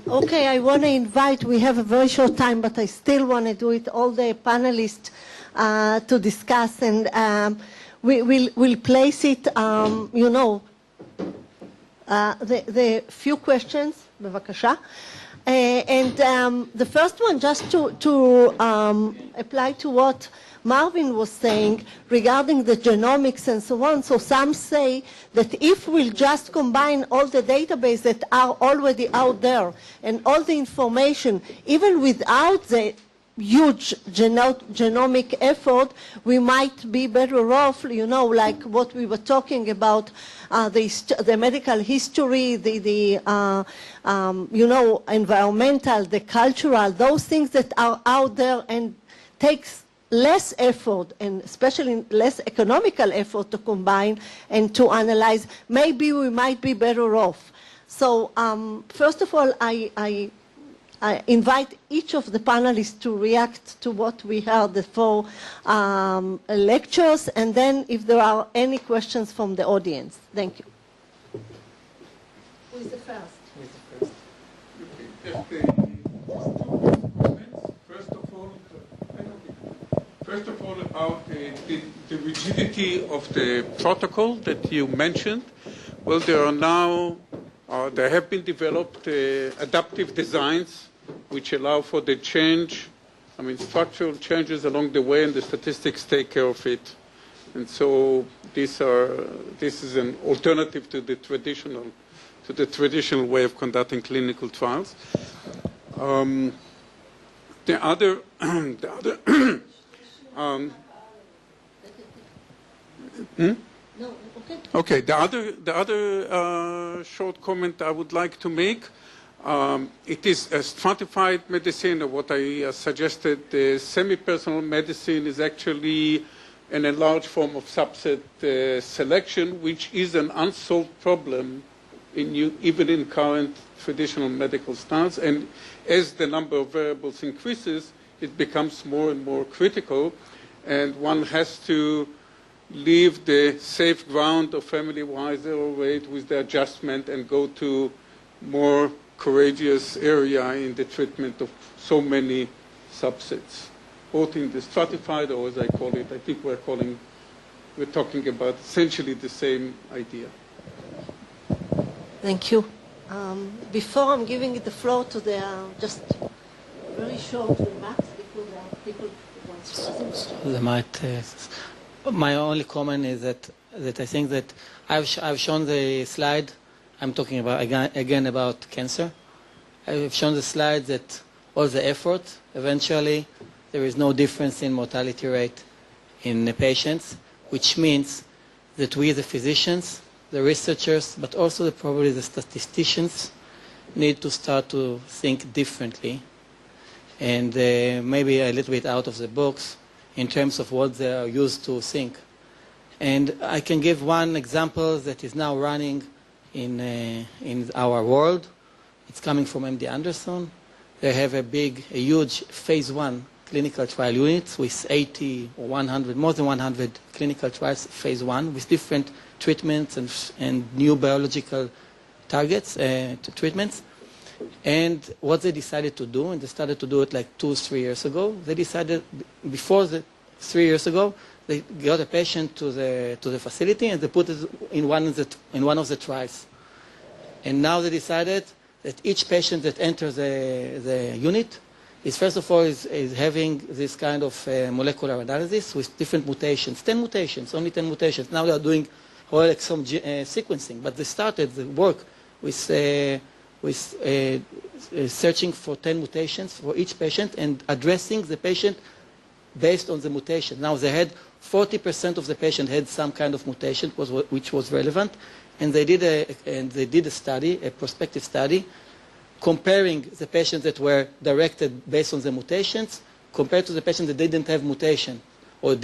Okay, I want to invite, we have a very short time, but I still want to do it, all the panelists to discuss, and we'll place it, you know, the few questions, בבקשה. And the first one, just to apply to what Marvin was saying regarding the genomics and so on. So some say that if we'll just combine all the databases that are already out there and all the information, even without the huge genomic effort, we might be better off, you know, like what we were talking about, the medical history, you know, environmental, the cultural, those things that are out there and takes less effort and especially less economical effort to combine and to analyze. Maybe we might be better off. So first of all, I invite each of the panelists to react to what we heard, the four lectures, and then if there are any questions from the audience. Thank you. Who is the first? Who is the first? First of all, about the rigidity of the protocol that you mentioned. Well, there are now, there have been developed adaptive designs which allow for the change, I mean, structural changes along the way, and the statistics take care of it. And so this is an alternative to the traditional way of conducting clinical trials. The other Okay. The other short comment I would like to make. It is a stratified medicine, or what I suggested. The semi-personal medicine is actually an enlarged form of subset selection, which is an unsolved problem even in current traditional medical styles. And as the number of variables increases, it becomes more and more critical, and one has to leave the safe ground of family-wise error rate with the adjustment and go to more courageous area in the treatment of so many subsets, both in the stratified, or as I call it, I think we're talking about essentially the same idea. Thank you. Before I'm giving the floor to the just very short remarks, because there are people who want to ask. My only comment is that I think that I've shown the slide. I'm talking about again about cancer. I've shown the slide that all the effort, eventually there is no difference in mortality rate in the patients, which means that we, the physicians, the researchers, but also probably the statisticians, need to start to think differently, and maybe a little bit out of the box in terms of what they are used to think. And I can give one example that is now running in our world. It's coming from MD Anderson. They have a huge phase 1 clinical trial units with 80 or 100, more than 100 clinical trials, phase 1, with different treatments and new biological targets, treatments. And what they decided to do, and they started to do it like 2-3 years ago, they decided, before 3 years ago, they got a patient to the facility and they put it in one of the trials. And now they decided that each patient that enters the unit is, first of all, is having this kind of molecular analysis with different mutations, 10 mutations, only 10 mutations. Now they are doing whole exome sequencing, but they started the work with searching for 10 mutations for each patient and addressing the patient based on the mutation. Now they had 40% of the patient had some kind of mutation which was relevant, and they did a study, a prospective study, comparing the patients that were directed based on the mutations compared to the patients that didn't have mutation, or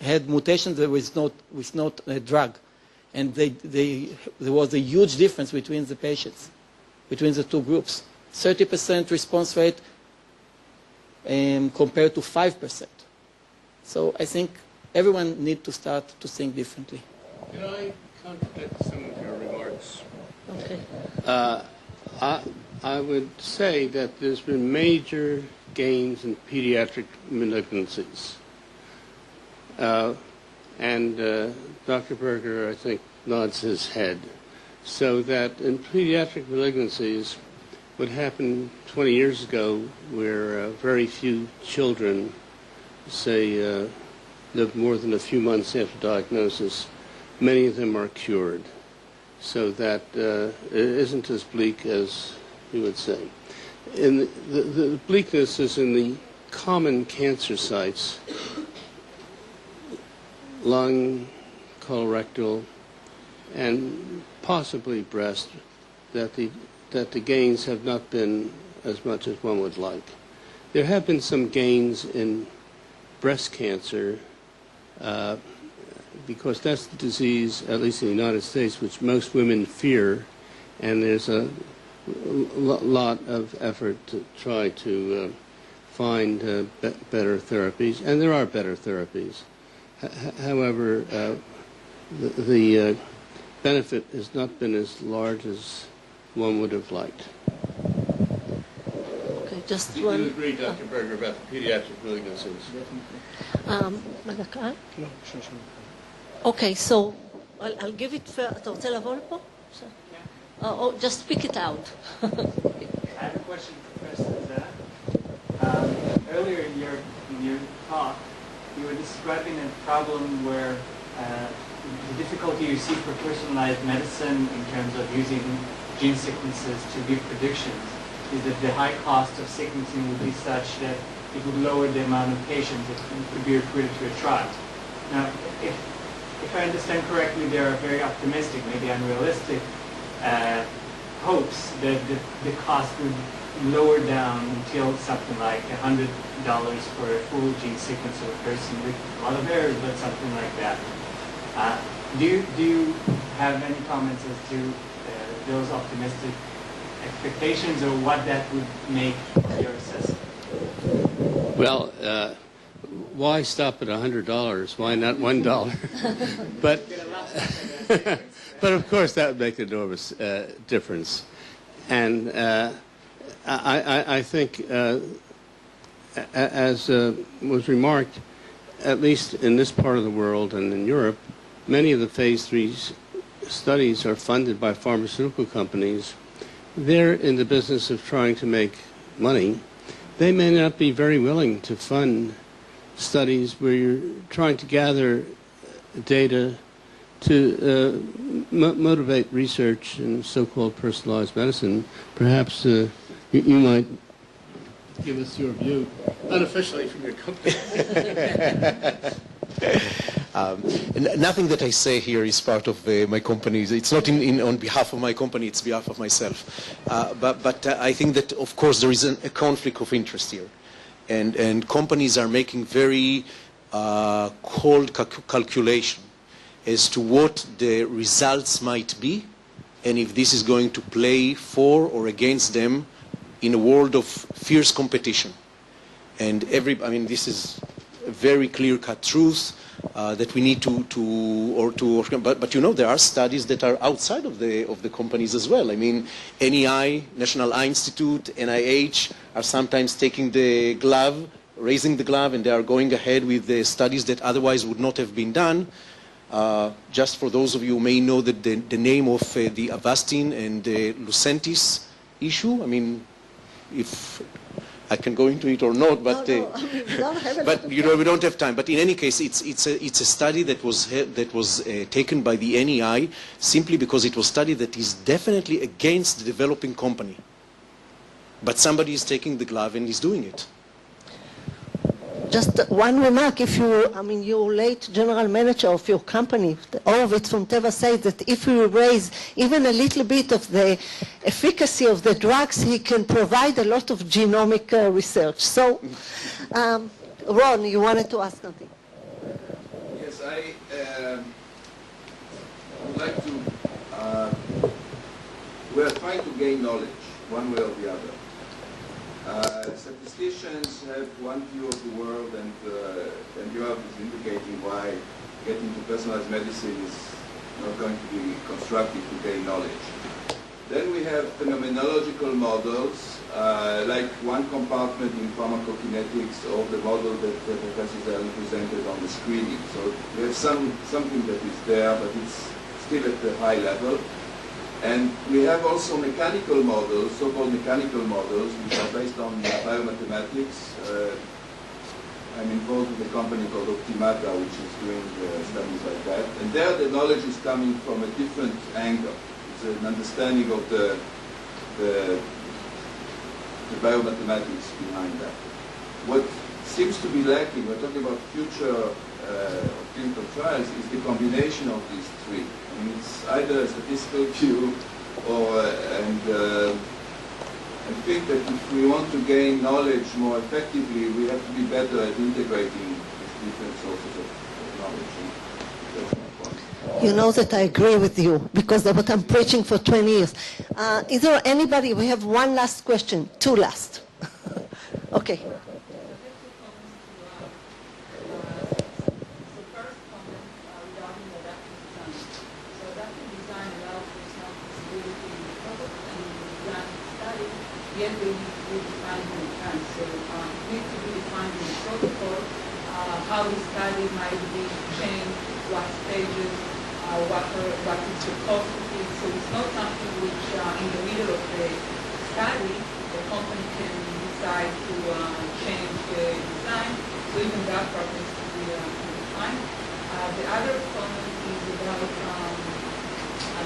had mutations that was not a drug. And there was a huge difference between the patients, between the two groups. 30% response rate compared to 5%. So I think everyone needs to start to think differently. Can I contradict some of your remarks? Okay. I would say that there's been major gains in pediatric malignancies. And Dr. Berger, I think, nods his head. So that in pediatric malignancies, what happened 20 years ago, where very few children, say, lived more than a few months after diagnosis, many of them are cured. So that it isn't as bleak as you would say. And the bleakness is in the common cancer sites, lung, colorectal, and possibly breast, that the gains have not been as much as one would like. There have been some gains in breast cancer, because that's the disease, at least in the United States, which most women fear, and there's a lot of effort to try to find better therapies, and there are better therapies. However, the benefit has not been as large as one would have liked. Okay, just You one. do agree, Dr. Berger, about the pediatric malignancies? דקה. Okay, so I'll give it first. אתה רוצה לבוא לפה? Oh, just speak it out. I have a question for Professor Zah. Earlier in your talk, you were describing a problem where the difficulty you see for personalized medicine in terms of using gene sequences to give predictions is that the high cost of sequencing would be such that it would lower the amount of patients that could be recruited to a trial. Now, if I understand correctly, there are very optimistic, maybe unrealistic hopes that the cost would lower down until something like $100 for a full gene sequence of a person with a lot of errors, but something like that. Do you have any comments as to those optimistic expectations, or what that would make your assessment? Well, why stop at $100? Why not $1? But of course that would make an enormous difference. And I think, as was remarked, at least in this part of the world and in Europe, many of the phase 3 studies are funded by pharmaceutical companies. They're in the business of trying to make money. They may not be very willing to fund studies where you're trying to gather data to motivate research in so-called personalized medicine. Perhaps you might give us your view, unofficially from your company. Nothing that I say here is part of my company. It's not on behalf of my company, it's behalf of myself. But I think that, of course, there is a conflict of interest here. And companies are making very cold calculation as to what the results might be, and if this is going to play for or against them in a world of fierce competition. And this is a very clear-cut truth that we need but you know, there are studies that are outside of the companies as well. I mean, NEI, National Eye Institute, NIH are sometimes taking the glove, raising the glove, and they are going ahead with the studies that otherwise would not have been done. Just for those of you who may know that the name of the Avastin and the Lucentis issue, I mean, if I can go into it or not, but but you know, we don't have time. But in any case, it's a study that was taken by the NEI simply because it was a study that is definitely against the developing company. But somebody is taking the glove and is doing it. Just one remark, your late general manager of your company, Horowitz from Teva, said that if we raise even a little bit of the efficacy of the drugs, he can provide a lot of genomic research. So, Ron, you wanted to ask something. Yes, I would like to, we are trying to gain knowledge, one way or the other. Statisticians have one view of the world, and you are indicating why getting to personalized medicine is not going to be constructive to gain knowledge. Then we have phenomenological models, like one compartment in pharmacokinetics, or the model that Professor Zellen presented on the screening. So we have something that is there, but it's still at the high level. And we have also mechanical models, so-called mechanical models, which are based on biomathematics. I'm involved with a company called Optimata, which is doing studies like that. And there the knowledge is coming from a different angle. It's an understanding of the biomathematics behind that. What seems to be lacking, we're talking about future clinical trials, is the combination of these three. I mean, it's either a statistical view or, I think that if we want to gain knowledge more effectively, we have to be better at integrating these different sources of knowledge. That's my point. You know that I agree with you, because that's what I'm preaching for 20 years. Is there anybody? We have one last question, two last. Okay. Yet they need to be defined in advance. So it needs to be defined in the protocol, how the study might be changed, what stages, what is the cost of it. So it's not something which in the middle of the study, the company can decide to change the design. So even that part needs to be defined. The other comment is about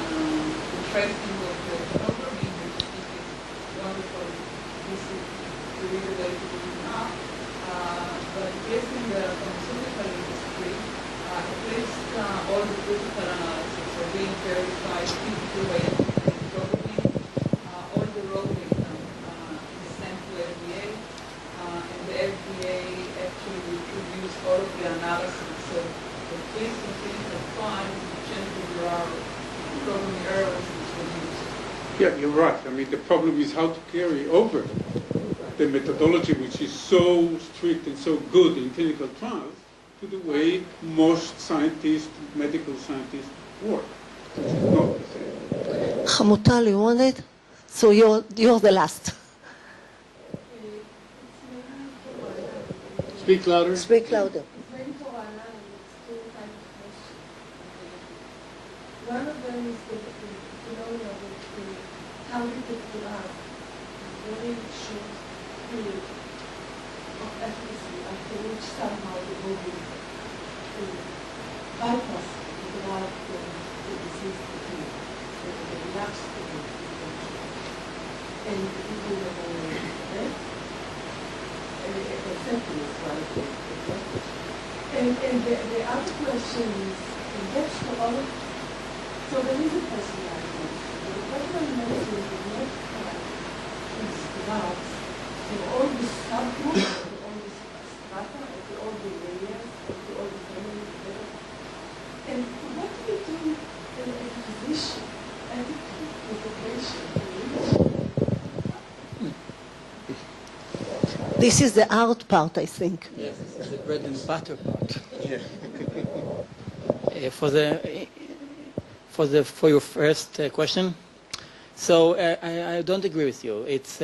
the tracing of the programming, which I think is wonderful. This is really related to now. But yes, in the pharmaceutical industry, at least all the critical analysis are being verified physically by programming. All the raw data is sent to FDA, and the FDA actually reviews all of the analysis. So at least in clinical trials, the chances there are programming errors is reduced. Yeah, you're right. I mean, the problem is how to carry over the methodology, which is so strict and so good in clinical trials, to the way most scientists, medical scientists, work. It's not the same. Hamutal, you want it? So you're the last. Speak louder. Speak louder. One of them is the phenomena of the targeted drug is very short period of efficacy after which somehow the body will bypass the drug from the disease to heal. So the relapse to the and people never know that. And exactly is one of the and the other question is, and that's for all of so there is a personality. The personality is not these drugs for all the subgroups, for all the strata, for all the layers, for all the families together. And what do you do as a physician, attitude, with the patient? This is the art part, I think. Yes, this is the bread and butter part. Yeah. For your first question, so I don't agree with you. It's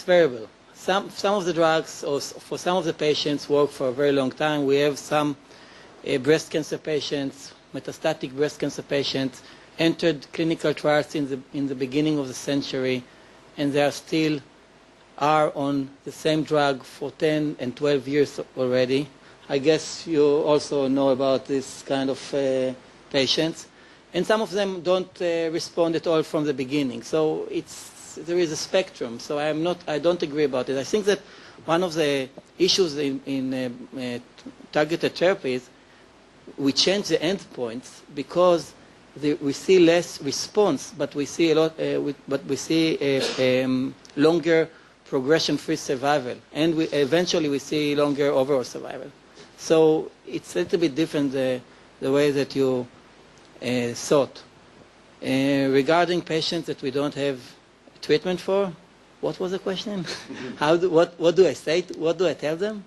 variable. Some of the drugs, or for some of the patients, work for a very long time. We have some breast cancer patients, metastatic breast cancer patients, entered clinical trials in the beginning of the century, and they are still on the same drug for 10 and 12 years already. I guess you also know about this kind of patients. And some of them don't respond at all from the beginning. So there is a spectrum. So I don't agree about it. I think that one of the issues in targeted therapies, we change the endpoints because we see less response, but we see longer progression-free survival, and eventually we see longer overall survival. So it's a little bit different the way that you thought. Regarding patients that we don't have treatment for, what was the question? What do I say? What do I tell them?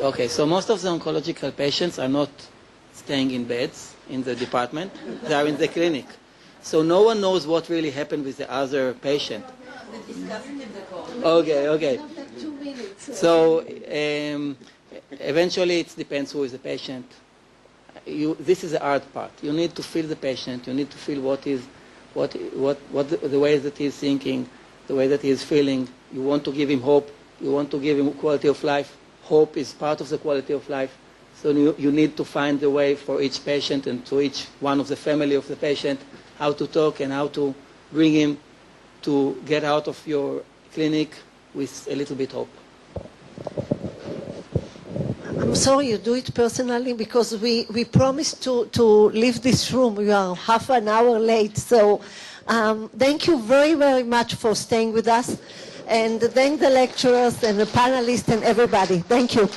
Okay, so most of the oncological patients are not staying in beds in the department. They are in the clinic. So no one knows what really happened with the other patient. Okay. So eventually it depends who is the patient. This is the hard part. You need to feel the patient. You need to feel the way that he is thinking, the way that he is feeling. You want to give him hope. You want to give him quality of life. Hope is part of the quality of life. So you need to find the way for each patient and to each one of the family of the patient how to talk and how to bring him to get out of your clinic with a little bit hope. I'm sorry you do it personally because we promised to leave this room. We are half an hour late. So thank you very, very much for staying with us. And thank the lecturers and the panelists and everybody. Thank you.